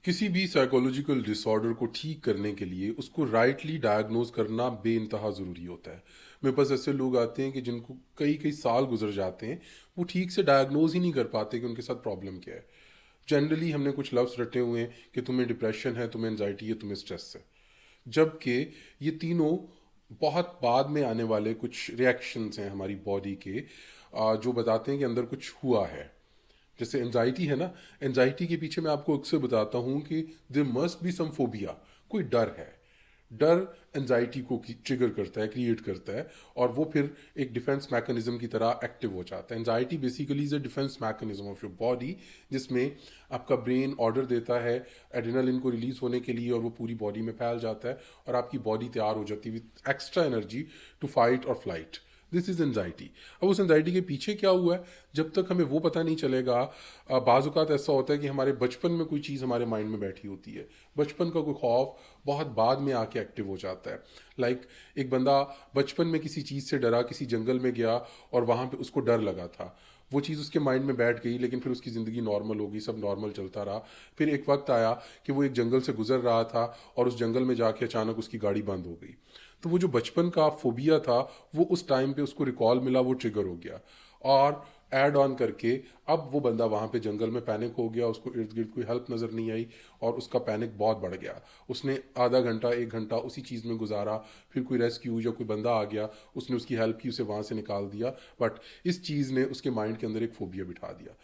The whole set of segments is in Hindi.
किसी भी साइकोलॉजिकल डिसऑर्डर को ठीक करने के लिए उसको राइटली डायग्नोज करना बेइंतहा ज़रूरी होता है। मेरे पास ऐसे लोग आते हैं कि जिनको कई कई साल गुजर जाते हैं, वो ठीक से डायग्नोज ही नहीं कर पाते कि उनके साथ प्रॉब्लम क्या है। जनरली हमने कुछ लफ्ज़ रटे हुए हैं कि तुम्हें डिप्रेशन है, तुम्हें एनजाइटी है, तुम्हें स्ट्रेस है, जबकि ये तीनों बहुत बाद में आने वाले कुछ रिएक्शंस हैं हमारी बॉडी के, जो बताते हैं कि अंदर कुछ हुआ है। जैसे एनजाइटी है ना, एनजाइटी के पीछे मैं आपको अक्सर बताता हूं कि there must be some phobia, कोई डर है। डर एनजाइटी को ट्रिगर करता है, क्रिएट करता है, और वो फिर एक डिफेंस मैकेनिज्म की तरह एक्टिव हो जाता है। Anxiety basically is a defence mechanism of your body, जिसमें आपका ब्रेन ऑर्डर देता है एड्रेनालिन को रिलीज होने के लिए, और वो पूरी बॉडी में फैल जाता है और आपकी बॉडी तैयार हो जाती है with extra energy to fight और फ्लाइट। This is anxiety. अब उस एनजाइटी के पीछे क्या हुआ है, जब तक हमें वो पता नहीं चलेगा। बाज़ औक़ात ऐसा होता है कि हमारे बचपन में कोई चीज़ हमारे माइंड में बैठी होती है, बचपन का कोई खौफ बहुत बाद में आके एक्टिव हो जाता है। लाइक एक बंदा बचपन में किसी चीज़ से डरा, किसी जंगल में गया और वहाँ पे उसको डर लगा था, वो चीज़ उसके माइंड में बैठ गई, लेकिन फिर उसकी ज़िंदगी नॉर्मल हो गई, सब नॉर्मल चलता रहा। फिर एक वक्त आया कि वो एक जंगल से गुजर रहा था और उस जंगल में जाके अचानक उसकी गाड़ी बंद हो गई। तो वो जो बचपन का फोबिया था, वो उस टाइम पे उसको रिकॉल मिला, वो ट्रिगर हो गया, और ऐड ऑन करके अब वो बंदा वहाँ पे जंगल में पैनिक हो गया, उसको इर्द गिर्द कोई हेल्प नज़र नहीं आई और उसका पैनिक बहुत बढ़ गया। उसने आधा घंटा एक घंटा उसी चीज़ में गुजारा, फिर कोई रेस्क्यू या कोई बंदा आ गया, उसने उसकी हेल्प की, उसे वहाँ से निकाल दिया। बट इस चीज़ ने उसके माइंड के अंदर एक फोबिया बिठा दिया।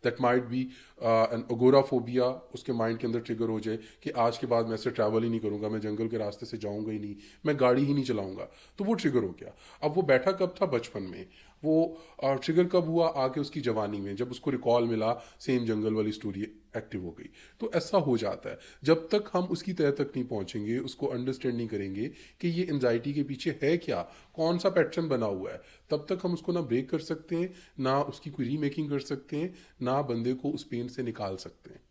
That might be an agoraphobia. उसके माइंड के अंदर ट्रिगर हो जाए कि आज के बाद मैं ऐसे ट्रैवल ही नहीं करूंगा, मैं जंगल के रास्ते से जाऊंगा ही नहीं, मैं गाड़ी ही नहीं चलाऊंगा। तो वो ट्रिगर हो गया। अब वो बैठा कब था? बचपन में। वो ट्रिगर कब हुआ? आके उसकी जवानी में, जब उसको रिकॉल मिला, सेम जंगल वाली स्टोरी एक्टिव हो गई। तो ऐसा हो जाता है। जब तक हम उसकी तह तक नहीं पहुंचेंगे, उसको अंडरस्टैंड नहीं करेंगे कि ये एंजाइटी के पीछे है क्या, कौन सा पैटर्न बना हुआ है, तब तक हम उसको ना ब्रेक कर सकते हैं, ना उसकी कोई रीमेकिंग कर सकते हैं, ना बंदे को उस पेन से निकाल सकते हैं।